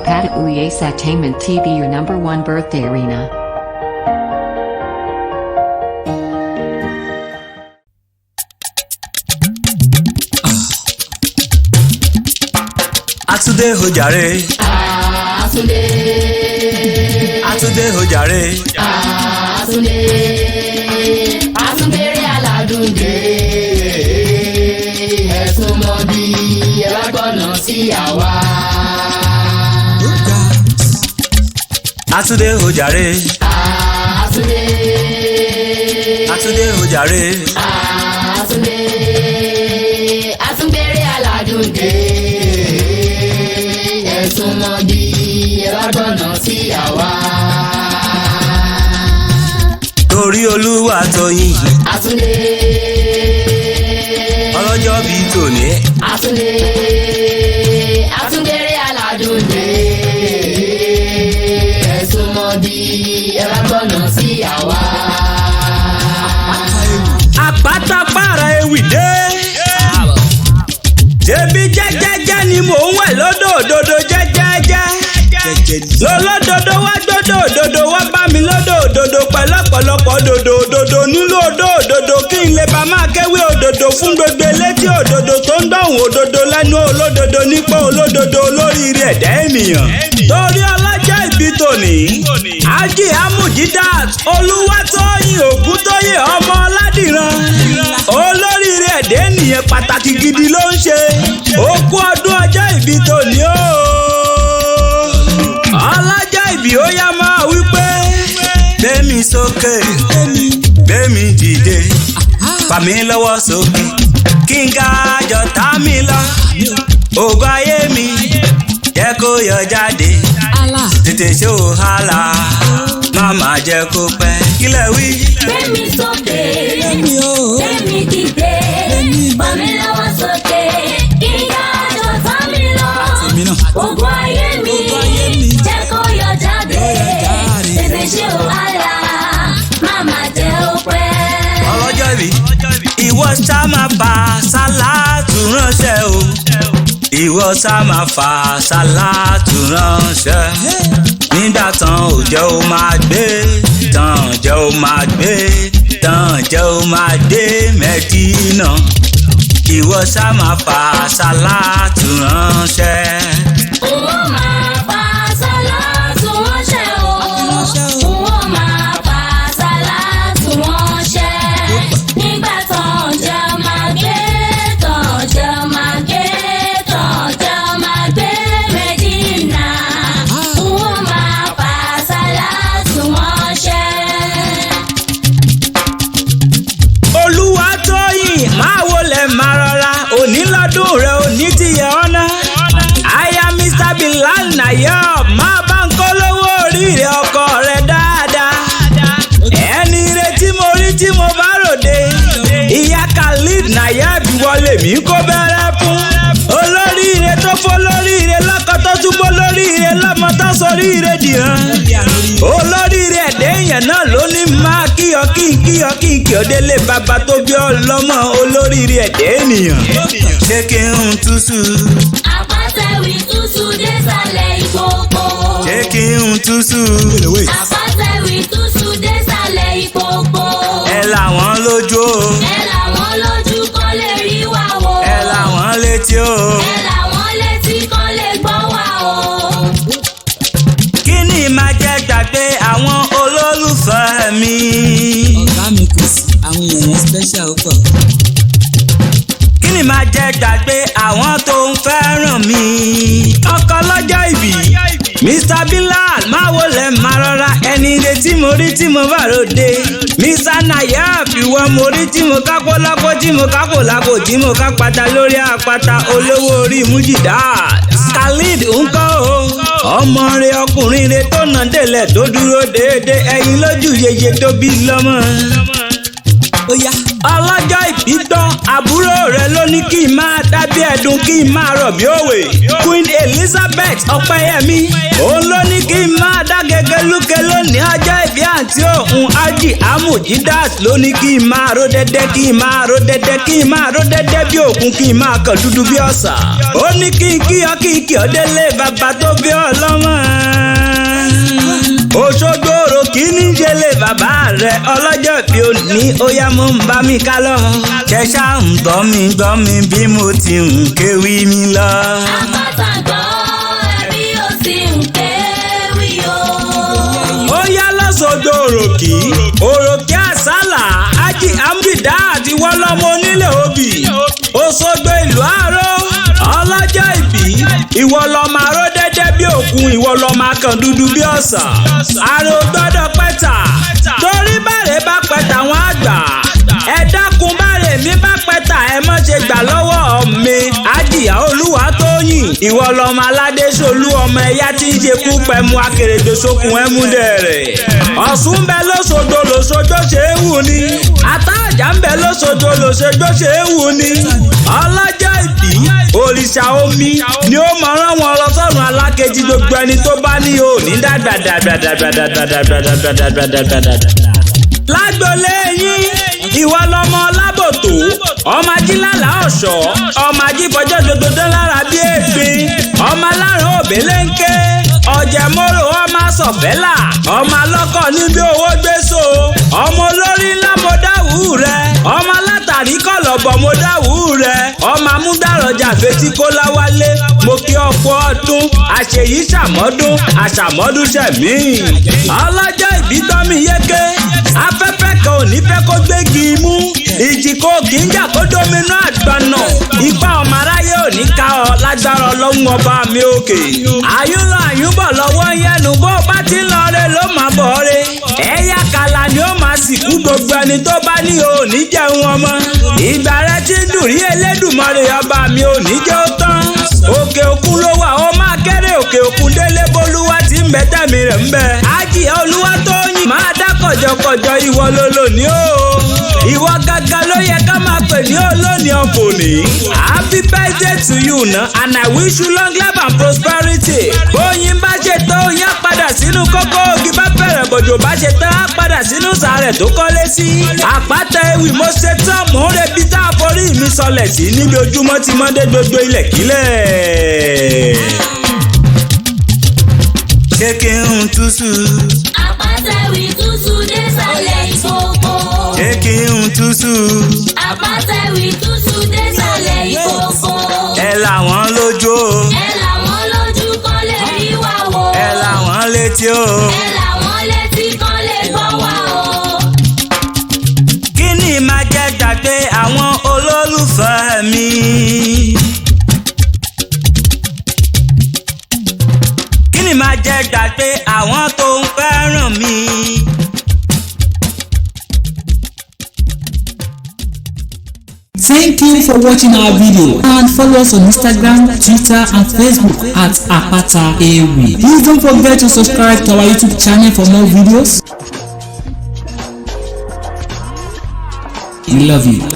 APATA Entertainment TV, your #1 birthday arena. Atude hojare. Atude hojare. Asundere aladunde. Ẹ̀sùn mọ́ bí ẹ bá gbọ́nà sí àwa. Atude hojare. Atude hojare. Asundere aladunde. Ẹ̀sùn mọ́ bí ẹ bá gbọ́nà sí àwa. Torí Olúwa Tóyìn. Atunde. Ọlọ́jọ́ bí tòní. Asundere aladunde. Ẹ̀sùn mọ́ bí ẹ bá gbọ́nà sí àwa. Àpáta para ewì dé. Ṣebí jẹ́jẹ́jẹ́ ni mò ń wẹ̀ lódò òdodo jẹ́jẹ́jẹ́. Lọ́lọ́dodo wá dodo òdodo wá bá mi lódò òdodo pẹ̀lọ́pọ̀lọpọ̀ òdodo òdodo nílò òdò òdodo kí n lè bá máa kéwé òdodo fún gbogbo elétí òdodo tó ń dọ̀hùn òdodo lẹ́nu olódodo nípò olódodo olóríire ẹ̀dá ènìyàn. Torí ọlọ́jọ́ ìbí tòní AJIA MUJIDAT Olúwatóyìn Ògúntóyè ọmọ Ọládìran olóríire ẹ̀dá ènìyàn pàtàkì gidi ló ń ṣe. Ó kú ọdún ọjọ́ ìbí tòní o. Ọlọ́jọ́ ìbí ó yá máa wí pé gbémi sókè gbémi dìde fà mí lọ́wọ́ sókè kí n ga jọ̀tá mi lọ ògo ayé mi jẹ́ kó yọ jáde tètè ṣó hàlà má má jẹ́ kó pẹ́ kílẹ̀ wí. Gbémi sókè gbémi dìde fà mí lọ́wọ́ sókè kí n ga jọ̀tá mi lọ ògo ayé mi jẹ́ kó yọ jáde tètè ṣe wàhálà má má jẹ́ ó pẹ́. Ọlọ́jọ́ ìbí ìwọ ṣá máa fa sálátù ránṣẹ́ o ìwọ ṣá máa fa sálátù ránṣẹ́ nígbà tán òjò ó máa gbé tán òjò ó máa gbé tán òjò ó máa dé Mẹ́dínà ìwọ ṣá máa fa sálátù ránṣẹ́. Owó máa fa sálátù ránṣẹ́ o. Owó máa fa sálátù ránṣẹ́. Nígbà tán jẹ́ máa gbé, tán jẹ́ máa gbé, tán jẹ́ máa gbé Mẹ́dínà. Owó máa fa sálátù ránṣẹ́. Olúwatóyìn máa wọlé máa rọra òní lọ́dún rẹ̀ òní ti yẹ ọ́nà. Aya Mr. Bilal Nayob máa bá ń kó lówó orí rẹ̀ ọkọ rẹ̀ dáadáa. Ẹni ire tí mo rí tí mo bá ròde. Ìyá Khalid Nayob wọlé mi kó bẹ̀rẹ̀ fún. Olóríire tó fọlóríire lọ́kọ tó túbọ̀ lóríire lọ́mọ tó soríire dìran. Olóríire ẹ̀dẹ́ èèyàn náà ló ní máa kíyọ kí ọdẹ́lẹ̀ bàbá tó bí ọlọ́mọ olóríire ẹ̀dẹ́ ènìyàn. Ṣé kí n túṣu? Àpáta wí túṣu désàlẹ̀ ìkòkò. Ṣé kí n túṣu? Àpáta wí túṣu désàlẹ̀ ìkòkò. Ẹ làwọn lójú o. Ẹ làwọn lójú kan lè rí wa wò. Ẹ làwọn létí o. Ẹ làwọn létí kan lè gbọ́ wa o. Kí ni máa jẹ́ gbàgbé àwọn olólùfẹ́ mi? Ọ̀gá mi kò sí àwọn èèyàn special ó pọ̀. Kí ni máa jẹ́ gbàgbé àwọn tó ń fẹ́ràn mi? Ọkọ lọ́jọ́ ìbí Mr. Bilal máa wọlé máa rọra ẹni ire tí mo rí tí mo bá ròde. Mr. Nayob ìwọ mo rí tí mo kápó lápò tí mo kápò lápò tí mo ká pata lórí àpáta olówó orí Mujidat. Khalid ńkọ́ o ọmọ rẹ̀ ọkùnrin rẹ̀ tó nà délẹ̀ tó dúró déédéé ẹ̀yìn lójú yeye tó bí lọ́mọ. Ó yá ọlọ́jọ́ ìbí tán àbúrò rẹ̀ ló ní kí n máa dábí ẹ̀dùn kí n máa rọ̀ bí òwe. Queen Elizabeth Ọpẹ́yẹmí òun ló ní kí n máa dá gẹ́gẹ́ lúkẹ́ lónìí ọjọ́ ìbí àǹtí òun AJIA MUJIDAT ló ní kí n máa ró dẹ́dẹ́ kí n máa ró dẹ́dẹ́ kí n máa ró dẹ́dẹ́ bí òkun kí n máa kàn dúdú bí ọ̀sà. ó ní kí n kí ọ délé bàbá tó bí ọlọ́mọ. Òṣogbo òròkì ní jẹlé bàbá rẹ̀ ọlọ́jọ́ bí ó ní ó yá mú ń bá mi ká lọ. Ṣẹ̀ṣá ń gbọ́ mi bí mo ti ń kéwì mi lọ. Àpáta gbọ́ ẹbí ó sì ń kéwì o. Ó yá lọ́sọ̀gbọ̀ òròkì àsálà AJIA MUJIDAT wọ́n lọ́mọ onílé òbí. Òṣogbo ìlú àárọ̀ ọlọ́jọ́ ìbí ìwọ lọ máa ró dẹ́dẹ́ bí òkun ìwọ lọ máa kàn dúdú bí ọ̀sà. Àrò gbọ́dọ̀ pẹ́ta torí bàrẹ̀ bá pẹ́ta wọn àgbà. Ẹ dákun bàrẹ̀ mi bá pẹ́ta ẹ má ṣe gbà lọ́wọ́ mi. AJIA Olúwatóyìn ìwọ lọmọ aládé solú ọmọ ẹ̀yà tí ń ṣe kú pẹ̀mú akèrèdè sókun ẹ̀mú dẹ̀rẹ̀. Ọ̀ṣun ń bẹ lóṣogbo lóṣogbo ṣe é wù ni. Àtàjà ń bẹ lóṣogbo lóṣogbo ṣe é wù ni. Ọlọ́jọ́ ìbí òrìṣà omi ni ó mọ rán wọn lọ sọ́run alákejì gbogbo ẹni tó bá ní òní lágbólé yín ìwọ lọmọ lábòtó ọmọ ajílàlà ọ̀ṣọ́ ọmọ ajífọjọ́ dodo lára bí ègbin ọmọ alárùn òbéléńké ọ̀jẹ̀mọ́rò ọmọ sọ̀fẹ́là ọmọ alọ́kọ̀ níbi owó gbèsò ọmọ olórí ńlá mo dáwù rẹ ọmọ látàrí kọ̀lọ̀bọ̀ mo dáwù rẹ ọmọ amúdàrọ̀jà fetí kó láwálé mo kí ọ̀pọ̀ ọdún àṣeyí ṣàmọ́dún àṣàmọ́dún ṣẹ̀mí. ọlọ́jọ́ ìbí tọ́mi yéké afẹ́fẹ́ kan ò ní fẹ́ kó gbégi imú ìjì kò kì í jà kó dóminú àgbọ̀nà ipá ọmọ aráyé ò ní ká ọ lágbára ọlọ́run ọba mi òkè. àyúnlọ àyúnbọ̀ lọ́wọ́ yẹnu bó bá ti ń lọ re ló máa bọ̀ re ẹ̀yà kàlà ni ó máa sìnkú gbogbo ẹni tó bá ní òní jẹun ọmọ. ìgbà rẹ ti ń dùn rí Elédùmarè ọba mi òní jẹ́ ó tán òkè òkun ló wà ó máa kéré òkè òkun délé bólúwa tí ń bẹ tẹ̀mí rẹ̀ ń bẹ. AJIA Olúwatóyìn máa dá kọ̀jọ̀kọ̀jọ̀ ìwọ ló lónìí o ìwọ gàgà ló yẹ ká máa pè ní olónìí ọ̀fọ̀nì. Happy birthday to you na and I wish you long life and prosperity. bóyin bá ṣe tó yá padà sínú kókó ògì bá bẹ̀rẹ̀ bòjò bá ṣe tán á padà sínú sàárẹ̀ tó kọ́lé sí. àpáta ewì mo ṣe tán mò ń rebi tá a forí mi sọlẹ̀ sí níbi ojúmọ́ ti mọ́ dé gbogbo ilẹ̀ kílẹ̀. ṣé kí n túṣu. Àpáta ewì túṣu dé sàlẹ̀ ìkòkò. ṣé kí n túṣu. Àpáta ewì túṣu dé sàlẹ̀ ìkòkò. ẹ làwọn lójú o. ẹ làwọn lójú kan lè rí wa wò. ẹ làwọn létí o. ẹ làwọn létí kan lè gbọ́ wa o. kí ni máa jẹ́ gbàgbé àwọn olólùfẹ́ mi. kí ni máa jẹ́ gbàgbé àwọn tó ń fẹ́ràn mi. Thank you for watching our video and follow us on Instagram, Twitter and Facebook at APATA EWI. Please don't forget to subscribe to our YouTube channel for more videos. We love you.